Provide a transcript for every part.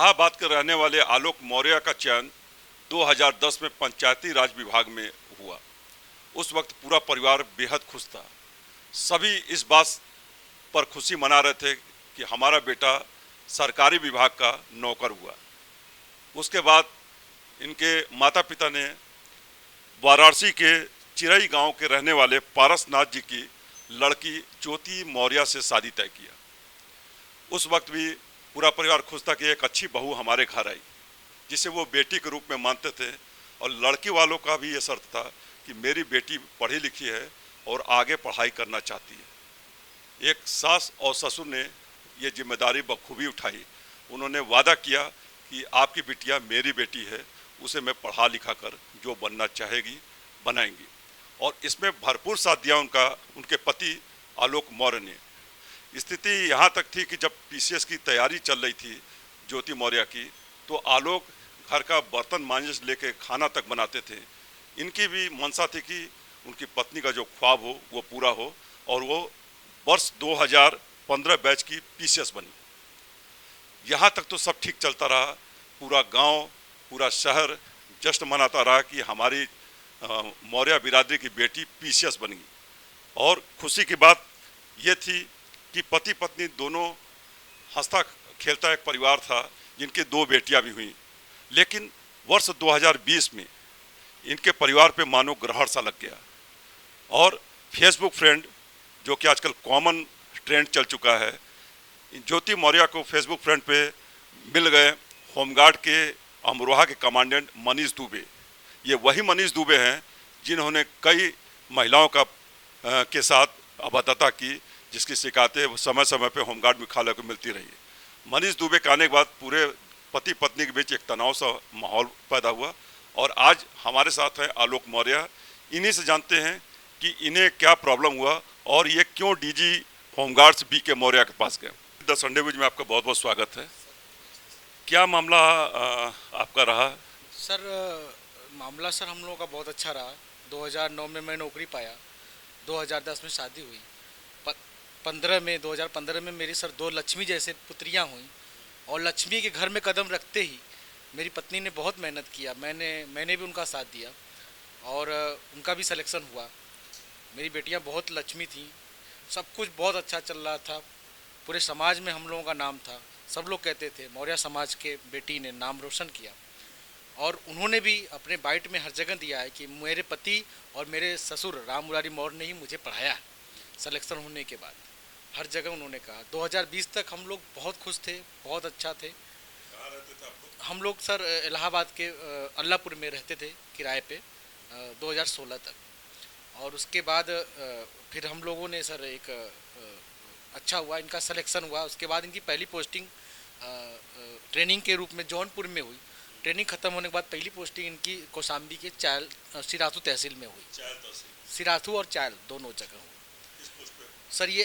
इलाहाबाद के रहने वाले आलोक मौर्य का चयन 2010 में पंचायती राज विभाग में हुआ। उस वक्त पूरा परिवार बेहद खुश था। सभी इस बात पर खुशी मना रहे थे कि हमारा बेटा सरकारी विभाग का नौकर हुआ। उसके बाद इनके माता पिता ने वाराणसी के चिरई गांव के रहने वाले पारसनाथ जी की लड़की ज्योति मौर्य से शादी तय किया। उस वक्त भी पूरा परिवार खुश था कि एक अच्छी बहू हमारे घर आई, जिसे वो बेटी के रूप में मानते थे। और लड़की वालों का भी ये शर्त था कि मेरी बेटी पढ़ी लिखी है और आगे पढ़ाई करना चाहती है। एक सास और ससुर ने ये जिम्मेदारी बखूबी उठाई। उन्होंने वादा किया कि आपकी बिटिया मेरी बेटी है, उसे मैं पढ़ा लिखा कर जो बनना चाहेगी बनाएंगी। और इसमें भरपूर साथ दिया उनके पति आलोक मौर्य ने। स्थिति यहाँ तक थी कि जब पीसीएस की तैयारी चल रही थी ज्योति मौर्य की, तो आलोक घर का बर्तन मांजने से लेकर खाना तक बनाते थे। इनकी भी मंशा थी कि उनकी पत्नी का जो ख्वाब हो वो पूरा हो, और वो वर्ष 2015 बैच की पीसीएस बनी। यहाँ तक तो सब ठीक चलता रहा। पूरा गांव, पूरा शहर जश्न मनाता रहा कि हमारी मौर्य बिरादरी की बेटी पीसीएस बन गई। और खुशी की बात ये थी कि पति पत्नी दोनों हंसता खेलता एक परिवार था, जिनकी 2 बेटियां भी हुई। लेकिन वर्ष 2020 में इनके परिवार पे मानो ग्रहण सा लग गया, और फेसबुक फ्रेंड, जो कि आजकल कॉमन ट्रेंड चल चुका है, ज्योति मौर्य को फेसबुक फ्रेंड पे मिल गए होमगार्ड के अमरोहा के कमांडेंट मनीष दुबे। ये वही मनीष दुबे हैं जिन्होंने कई महिलाओं के साथ अभद्रता की, जिसकी शिकायतें समय समय पे होमगार्ड मुख्यालय को मिलती रही। मनीष दुबे के आने के बाद पूरे पति पत्नी के बीच एक तनाव सा माहौल पैदा हुआ, और आज हमारे साथ हैं आलोक मौर्य। इन्हीं से जानते हैं कि इन्हें क्या प्रॉब्लम हुआ और ये क्यों डीजी होमगार्ड्स BK मौर्य के पास गए। द संडे न्यूज में आपका बहुत बहुत स्वागत है। क्या मामला आपका रहा? सर, मामला सर हम लोगों का बहुत अच्छा रहा। 2009 में मैं नौकरी पाया, 2010 में शादी हुई, 2015 में मेरी सर 2 लक्ष्मी जैसे पुत्रियां हुई। और लक्ष्मी के घर में कदम रखते ही मेरी पत्नी ने बहुत मेहनत किया। मैंने भी उनका साथ दिया, और उनका भी सिलेक्शन हुआ। मेरी बेटियां बहुत लक्ष्मी थीं, सब कुछ बहुत अच्छा चल रहा था। पूरे समाज में हम लोगों का नाम था। सब लोग कहते थे मौर्य समाज के बेटी ने नाम रोशन किया। और उन्होंने भी अपने बाइट में हर जगह दिया है कि मेरे पति और मेरे ससुर राम मुरारी मौर्य ने ही मुझे पढ़ाया सिलेक्शन होने के बाद। हर जगह उन्होंने कहा। 2020 तक हम लोग बहुत खुश थे, बहुत अच्छा थे। हम लोग सर इलाहाबाद के अल्लाहपुर में रहते थे किराए पे 2016 तक। और उसके बाद फिर हम लोगों ने सर एक अच्छा हुआ, इनका सिलेक्शन हुआ। उसके बाद इनकी पहली पोस्टिंग ट्रेनिंग के रूप में जौनपुर में हुई। ट्रेनिंग खत्म होने के बाद पहली पोस्टिंग इनकी कौशाम्बी के चायल सिराथू तहसील में हुई। सिराथू और चायल दोनों जगह हुई। सर ये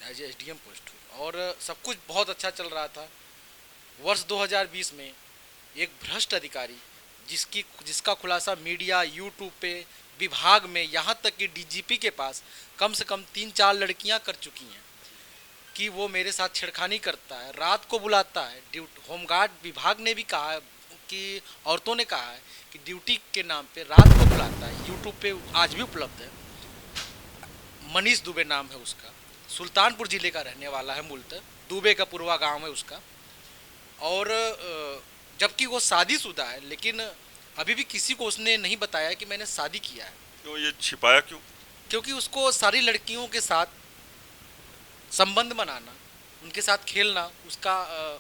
एज एसडीएम पोस्ट हुई, और सब कुछ बहुत अच्छा चल रहा था। वर्ष 2020 में एक भ्रष्ट अधिकारी, जिसका खुलासा मीडिया, यूट्यूब पे, विभाग में, यहाँ तक कि डीजीपी के पास कम से कम 3-4 लड़कियाँ कर चुकी हैं कि वो मेरे साथ छेड़खानी करता है, रात को बुलाता है। होमगार्ड विभाग ने भी कहा है कि औरतों ने कहा है कि ड्यूटी के नाम पे रात को बुलाता है। यूट्यूब पे आज भी उपलब्ध है। मनीष दुबे नाम है उसका, सुल्तानपुर जिले का रहने वाला है मूलतः, दुबे का पूर्वा गांव है उसका। और जबकि वो शादीशुदा है, लेकिन अभी भी किसी को उसने नहीं बताया कि मैंने शादी किया है। क्यों ये छिपाया क्यों? क्योंकि उसको सारी लड़कियों के साथ संबंध बनाना, उनके साथ खेलना उसका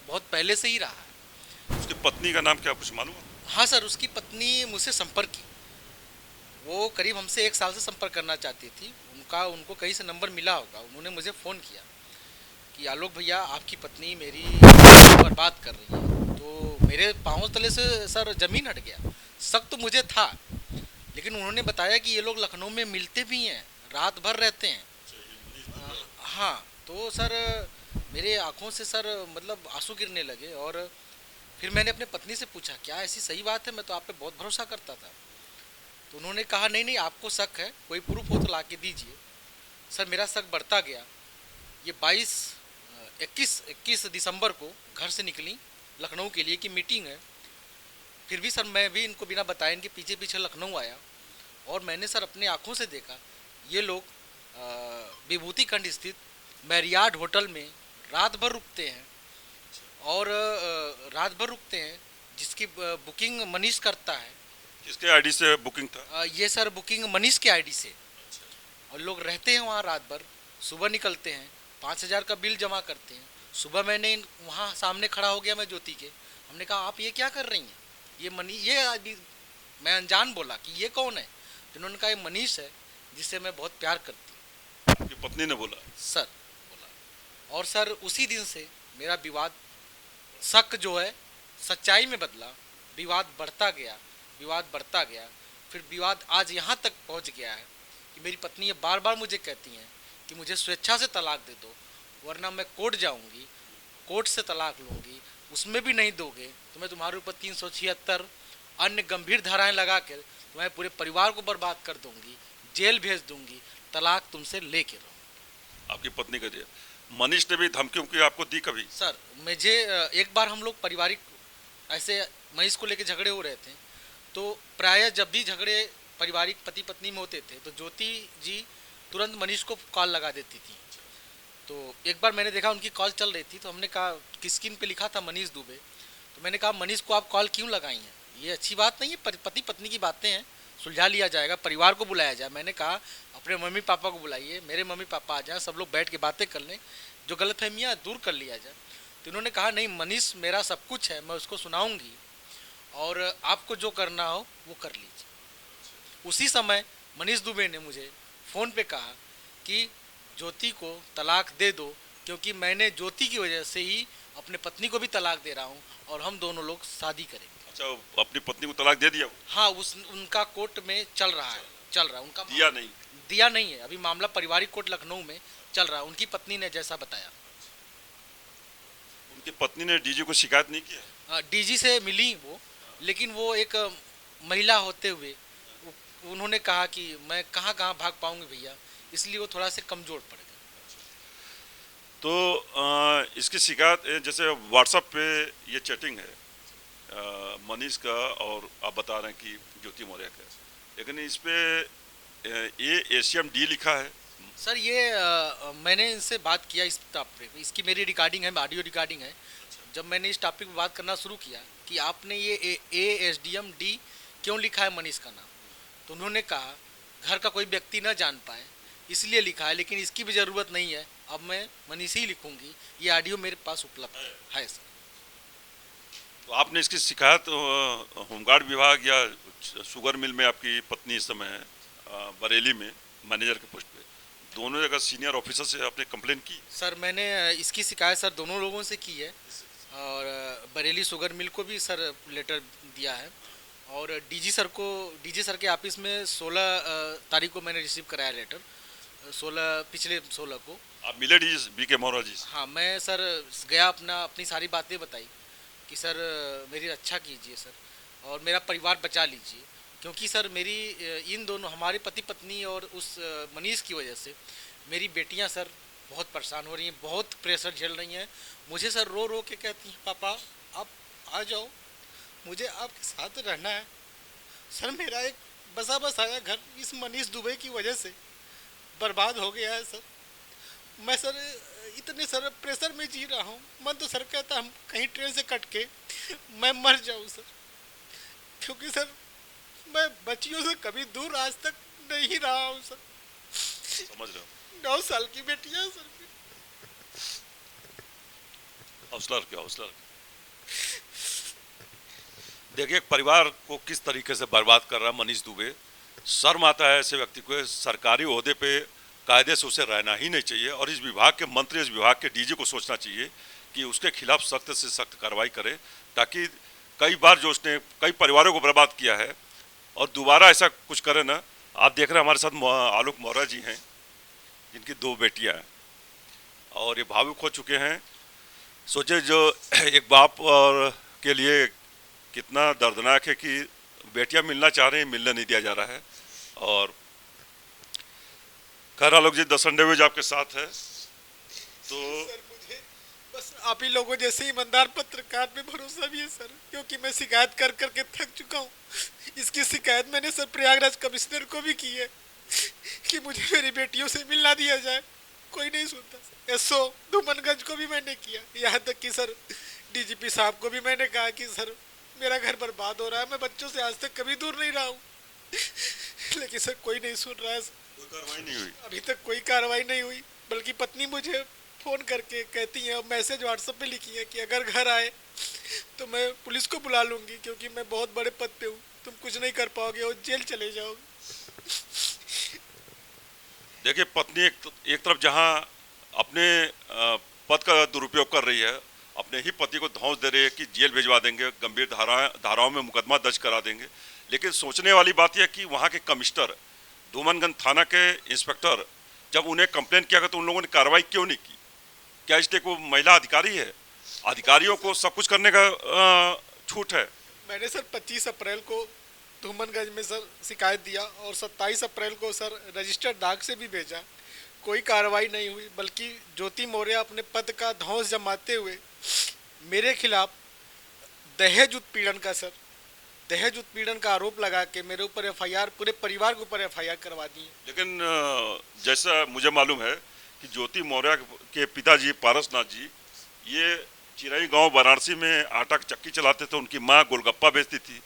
बहुत पहले से ही रहा है। उसकी पत्नी का नाम क्या, कुछ मालूम है? हाँ सर, उसकी पत्नी मुझसे संपर्क की। वो करीब हमसे 1 साल से संपर्क करना चाहती थी। उनको कहीं से नंबर मिला होगा। उन्होंने मुझे फ़ोन किया कि आलोक भैया, आपकी पत्नी मेरी बर्बाद कर रही है। तो मेरे पाँव तले से सर ज़मीन हट गया। शक तो मुझे था, लेकिन उन्होंने बताया कि ये लोग लखनऊ में मिलते भी हैं, रात भर रहते हैं। हाँ, तो सर मेरे आँखों से सर मतलब आंसू गिरने लगे। और फिर मैंने अपने पत्नी से पूछा, क्या ऐसी सही बात है? मैं तो आप पे बहुत भरोसा करता था। तो उन्होंने कहा, नहीं, आपको शक है, कोई प्रूफ हो तो ला के दीजिए। सर मेरा शक बढ़ता गया। ये 21 दिसंबर को घर से निकली लखनऊ के लिए कि मीटिंग है। फिर भी सर मैं भी इनको बिना बताए इनके पीछे पीछे लखनऊ आया और मैंने सर अपनी आंखों से देखा ये लोग विभूति खंड स्थित मैरियार्ड होटल में रात भर रुकते हैं और रात भर रुकते हैं, जिसकी बुकिंग मनीष करता है। किसके आईडी से बुकिंग था? ये सर बुकिंग मनीष के आईडी से, और लोग रहते हैं वहाँ रात भर, सुबह निकलते हैं, 5,000 का बिल जमा करते हैं। सुबह मैंने वहाँ सामने खड़ा हो गया मैं ज्योति के, हमने कहा आप ये क्या कर रही हैं, ये मनीष, ये आदमी, मैं अनजान बोला कि ये कौन है, जिन्होंने कहा ये मनीष है जिससे मैं बहुत प्यार करती हूँ। आपकी पत्नी ने बोला? सर बोला। और सर उसी दिन से मेरा विवाद, शक जो है सच्चाई में बदला, विवाद बढ़ता गया, विवाद बढ़ता गया। फिर विवाद आज यहाँ तक पहुँच गया है कि मेरी पत्नी ये बार बार मुझे कहती हैं कि मुझे स्वेच्छा से तलाक दे दो, वरना मैं कोर्ट जाऊंगी, कोर्ट से तलाक लूंगी, उसमें भी नहीं दोगे तो मैं तुम्हारे ऊपर 376 अन्य गंभीर धाराएं लगा कर तुम्हारे पूरे परिवार को बर्बाद कर दूंगी, जेल भेज दूंगी, तलाक तुमसे लेके रहो। आपकी पत्नी का दिया? मनीष ने भी धमकी उमकी आपको दी कभी? सर मुझे एक बार हम लोग पारिवारिक ऐसे मनीष को लेके झगड़े हो रहे थे, तो प्रायः जब भी झगड़े पारिवारिक पति पत्नी में होते थे तो ज्योति जी तुरंत मनीष को कॉल लगा देती थी। तो एक बार मैंने देखा उनकी कॉल चल रही थी, तो हमने कहा कि स्क्रीन पे लिखा था मनीष दुबे, तो मैंने कहा मनीष को आप कॉल क्यों लगाई हैं, ये अच्छी बात नहीं है, पति पत्नी की बातें हैं, सुलझा लिया जाएगा, परिवार को बुलाया जाए। मैंने कहा अपने मम्मी पापा को बुलाइए, मेरे मम्मी पापा आ जाएं, सब लोग बैठ के बातें कर लें, जो गलतफहमियाँ दूर कर लिया जाए। तो इन्होंने कहा नहीं, मनीष मेरा सब कुछ है, मैं उसको सुनाऊंगी और आपको जो करना हो वो कर लीजिए। उसी समय मनीष दुबे ने मुझे फ़ोन पे कहा कि ज्योति को तलाक दे दो, क्योंकि मैंने ज्योति की वजह से ही अपने पत्नी को भी तलाक दे रहा हूँ और हम दोनों लोग शादी करेंगे। अच्छा, अपनी पत्नी को तलाक दे दिया? हाँ, उनका कोर्ट में चल रहा है उनका। दिया नहीं? दिया नहीं है, अभी मामला पारिवारिक कोर्ट लखनऊ में चल रहा है, उनकी पत्नी ने जैसा बताया। उनकी पत्नी ने डीजी को शिकायत नहीं किया? डीजी से मिली वो, लेकिन वो एक महिला होते हुए उन्होंने कहा कि मैं कहाँ भाग पाऊंगी भैया, इसलिए वो थोड़ा से कमज़ोर पड़ गए। तो इसकी शिकायत जैसे व्हाट्सएप पे ये चैटिंग है मनीष का और आप बता रहे हैं कि ज्योति मौर्य का, लेकिन इस पे ये ACM-D लिखा है। सर ये मैंने इनसे बात किया इस टॉपिक पे, इसकी मेरी रिकॉर्डिंग है, ऑडियो रिकॉर्डिंग है। जब मैंने इस टॉपिक पे बात करना शुरू किया कि आपने ये ASDM-D क्यों लिखा है मनीष का नाम, तो उन्होंने कहा घर का कोई व्यक्ति न जान पाए इसलिए लिखा है, लेकिन इसकी भी ज़रूरत नहीं है, अब मैं मनीष ही लिखूंगी। ये ऑडियो मेरे पास उपलब्ध है सर। तो आपने इसकी शिकायत होमगार्ड विभाग या शुगर मिल में, आपकी पत्नी इस समय है बरेली में मैनेजर के पोस्ट पे, दोनों जगह सीनियर ऑफिसर से आपने कंप्लेन की? सर मैंने इसकी शिकायत सर दोनों लोगों से की है, और बरेली शुगर मिल को भी सर लेटर दिया है, और डीजी सर के ऑफिस में 16 तारीख को मैंने रिसीव कराया लेटर, पिछले 16 को। आप मिले डीजी BK मौर्य जी से? हाँ, मैं सर गया, अपनी सारी बातें बताई कि सर मेरी रक्षा कीजिए सर, और मेरा परिवार बचा लीजिए, क्योंकि सर मेरी इन दोनों, हमारे पति पत्नी और उस मनीष की वजह से मेरी बेटियां सर बहुत परेशान हो रही हैं, बहुत प्रेशर झेल रही हैं। मुझे सर रो रो के कहती हैं पापा आप आ जाओ, मुझे आपके साथ रहना है। सर मेरा एक बसा बसाया घर इस मनीष दुबे की वजह से बर्बाद हो गया है सर। मैं सर इतने सर प्रेशर में जी रहा हूँ, मन तो सर कहता हम कहीं ट्रेन से कट के मैं मर जाऊँ सर, क्योंकि सर मैं बच्चियों से कभी दूर आज तक नहीं रहा हूँ सर। समझ रहा हूँ। 9 साल की बेटियां सर। हौसला रखिए, हौसला रखिए। देखिए परिवार को किस तरीके से बर्बाद कर रहा है मनीष दुबे। शर्म आता है ऐसे व्यक्ति को, सरकारी ओहदे पे कायदे से उसे रहना ही नहीं चाहिए, और इस विभाग के मंत्री, इस विभाग के डीजी को सोचना चाहिए कि उसके खिलाफ सख्त से सख्त कार्रवाई करे, ताकि कई बार जो उसने कई परिवारों को बर्बाद किया है और दोबारा ऐसा कुछ करे ना। आप देख रहे हैं हमारे साथ आलोक मौर्य जी हैं, जिनकी 2 बेटियां हैं और ये भावुक हो चुके हैं। सोचे जो एक बाप और के लिए कितना दर्दनाक है कि बेटियां मिलना चाह रही हैं, मिलने नहीं दिया जा रहा है। और खैर आलोक जी, द संडे वेज आपके साथ है, तो सर मुझे बस आप ही लोगों जैसे ईमानदार पत्रकार पे भरोसा भी है सर, क्योंकि मैं शिकायत कर करके थक चुका हूँ। इसकी शिकायत मैंने सर प्रयागराज कमिश्नर को भी की है कि मुझे मेरी बेटियों से मिलना दिया जाए, कोई नहीं सुनता। एसओ धूमनगंज को भी मैंने किया, यहाँ तक कि सर डीजीपी साहब को भी मैंने कहा कि सर मेरा घर बर्बाद हो रहा है, मैं बच्चों से आज तक कभी दूर नहीं रहा हूँ, लेकिन सर कोई नहीं सुन रहा है। कोई कार्रवाई नहीं हुई? अभी तक कोई कार्रवाई नहीं हुई, बल्कि पत्नी मुझे फ़ोन करके कहती है और मैसेज व्हाट्सएप पे लिखी है कि अगर घर आए तो मैं पुलिस को बुला लूँगी, क्योंकि मैं बहुत बड़े पद पे हूँ, तुम कुछ नहीं कर पाओगे और जेल चले जाओगे। देखिए, पत्नी एक तरफ जहां अपने पद का दुरुपयोग कर रही है, अपने ही पति को धौंस दे रही है कि जेल भिजवा देंगे, गंभीर धाराओं में मुकदमा दर्ज करा देंगे, लेकिन सोचने वाली बात यह कि वहां के कमिश्नर, धूमनगंज थाना के इंस्पेक्टर, जब उन्हें कंप्लेन किया गया तो उन लोगों ने कार्रवाई क्यों नहीं की? क्या इसलिए कोई महिला अधिकारी है? अधिकारियों को सब कुछ करने का छूट है। मैंने सर 25 अप्रैल को धूमनगंज में सर शिकायत दिया और 27 अप्रैल को सर रजिस्टर्ड डाक से भी भेजा, कोई कार्रवाई नहीं हुई, बल्कि ज्योति मौर्य अपने पद का धौंस जमाते हुए मेरे खिलाफ दहेज उत्पीड़न का आरोप लगा के मेरे ऊपर एफआईआर, पूरे परिवार के ऊपर एफआईआर करवा दी है। लेकिन जैसा मुझे मालूम है कि ज्योति मौर्य के पिताजी पारसनाथ जी ये चिरई गांव वाराणसी में आटा की चक्की चलाते थे, उनकी माँ गोलगप्पा बेचती थी,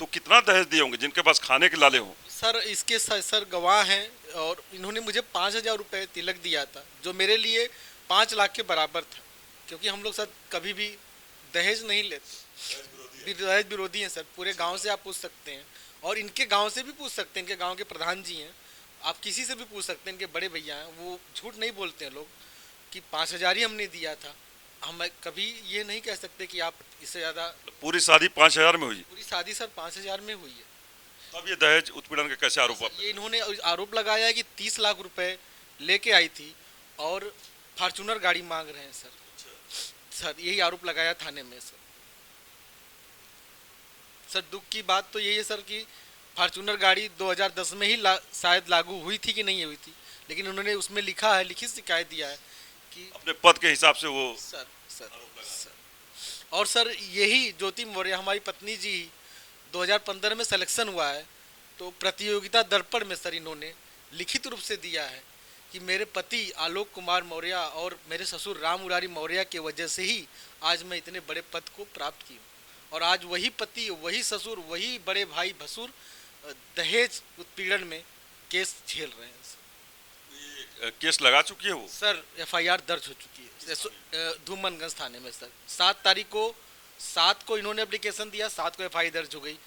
तो कितना दहेज दिए होंगे जिनके पास खाने के लाले हों? सर इसके सर गवाह हैं, और इन्होंने मुझे 5,000 रुपये तिलक दिया था, जो मेरे लिए 5 लाख के बराबर था, क्योंकि हम लोग सर कभी भी दहेज नहीं लेते, दहेज विरोधी हैं सर। पूरे गांव से आप पूछ सकते हैं, और इनके गांव से भी पूछ सकते हैं, इनके गांव के प्रधान जी हैं, आप किसी से भी पूछ सकते हैं, इनके बड़े भैया हैं, वो झूठ नहीं बोलते हैं लोग कि 5,000 ही हमने दिया था। हम कभी ये नहीं कह सकते कि आप इससे ज़्यादा। पूरी शादी 5,000 में हुई? पूरी शादी सर 5,000 में हुई है। तब ये दहेज उत्पीड़न का कैसे आरोप? ये इन्होंने आरोप लगाया है कि 30 लाख रुपए लेके आई थी और फॉर्चूनर गाड़ी मांग रहे हैं सर। सर यही आरोप लगाया थाने में सर। सर दुख की बात तो यही है सर कि फॉर्चूनर गाड़ी 2010 में ही शायद लागू हुई थी कि नहीं हुई थी, लेकिन उन्होंने उसमें लिखा है, लिखित शिकायत दिया है कि अपने पद के हिसाब से वो सर। और सर यही ज्योति मौर्य हमारी पत्नी जी 2015 में सिलेक्शन हुआ है, तो प्रतियोगिता दर्पण में सर इन्होंने लिखित रूप से दिया है कि मेरे पति आलोक कुमार मौर्य और मेरे ससुर राम मुरारी मौर्य के वजह से ही आज मैं इतने बड़े पद को प्राप्त की हूँ, और आज वही पति, वही ससुर, वही बड़े भाई भसुर दहेज उत्पीड़न में केस झेल रहे हैं सर। केस लगा चुकी है वो? सर एफआईआर दर्ज हो चुकी है धूमनगंज थाने में सर। 7 को इन्होंने एप्लीकेशन दिया, 7 को एफआईआर दर्ज हो गई।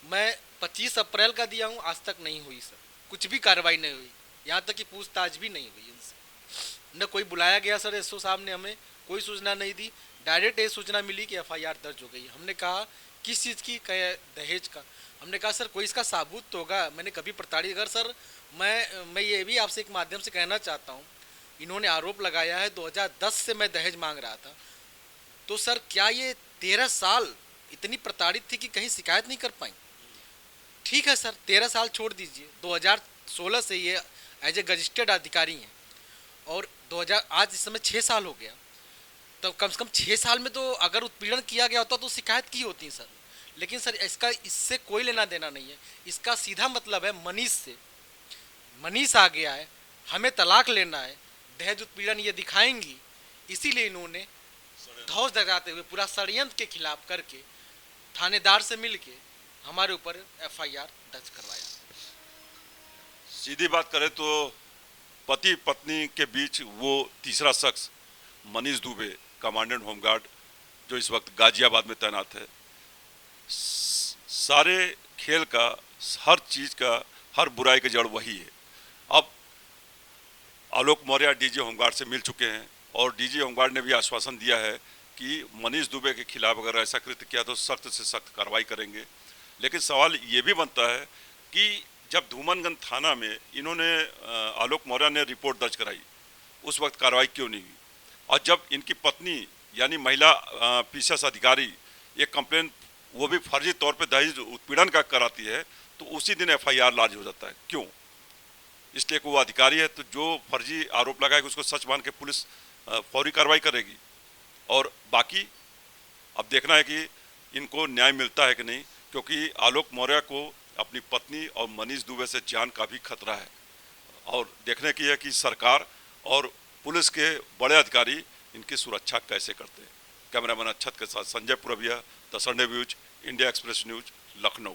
मैं 25 अप्रैल का दिया हूँ, आज तक नहीं हुई सर, कुछ भी कार्रवाई नहीं हुई, यहाँ तक कि पूछताछ भी नहीं हुई इनसे। न कोई बुलाया गया सर, एसओ साहब ने हमें कोई सूचना नहीं दी, डायरेक्ट ये सूचना मिली कि एफआईआर दर्ज हो गई। हमने कहा किस चीज़ की? दहेज का। हमने कहा सर कोई इसका साबुत तो होगा, मैंने कभी प्रताड़ित। अगर सर मैं ये भी आपसे एक माध्यम से कहना चाहता हूँ, इन्होंने आरोप लगाया है 2010 से मैं दहेज मांग रहा था, तो सर क्या ये 13 साल इतनी प्रताड़ित थी कि कहीं शिकायत नहीं कर पाई? ठीक है सर, 13 साल छोड़ दीजिए, 2016 से ये एज ए रजिस्टर्ड अधिकारी हैं, और 2000 आज इस समय 6 साल हो गया, तो कम से कम 6 साल में तो अगर उत्पीड़न किया गया होता तो शिकायत की होती सर। लेकिन सर इससे कोई लेना देना नहीं है, इसका सीधा मतलब है मनीष से। मनीष आ गया है, हमें तलाक लेना है, दहेज उत्पीड़न ये दिखाएंगी, इसीलिए इन्होंने धौंस लगाते हुए पूरा षड्यंत्र के खिलाफ करके थानेदार से मिलके हमारे ऊपर एफआईआर दर्ज करवाया। सीधी बात करें तो पति पत्नी के बीच वो तीसरा शख्स मनीष दुबे, कमांडेंट होमगार्ड, जो इस वक्त गाजियाबाद में तैनात है, सारे खेल का, हर चीज़ का, हर बुराई का जड़ वही है। अब आलोक मौर्य डीजी होमगार्ड से मिल चुके हैं, और डीजी होमगार्ड ने भी आश्वासन दिया है कि मनीष दुबे के खिलाफ अगर ऐसा कृत्य किया तो सख्त से सख्त कार्रवाई करेंगे। लेकिन सवाल ये भी बनता है कि जब धूमनगंज थाना में इन्होंने आलोक मौर्य ने रिपोर्ट दर्ज कराई, उस वक्त कार्रवाई क्यों नहीं हुई? और जब इनकी पत्नी यानी महिला पीसीएस अधिकारी ये कंप्लेन, वो भी फर्जी तौर पे दहेज उत्पीड़न का कराती है, तो उसी दिन एफआईआर लॉन्च हो जाता है। क्यों? इसलिए कि वो अधिकारी है, तो जो फर्जी आरोप लगाएगा उसको सच मान के पुलिस फौरी कार्रवाई करेगी। और बाकी अब देखना है कि इनको न्याय मिलता है कि नहीं, क्योंकि आलोक मौर्य को अपनी पत्नी और मनीष दुबे से जान का भी खतरा है। और देखने की है कि सरकार और पुलिस के बड़े अधिकारी इनकी सुरक्षा कैसे करते हैं। कैमरामैन अक्षत के साथ Sanjay Purvia, the Sunday news, India Express news, Lucknow.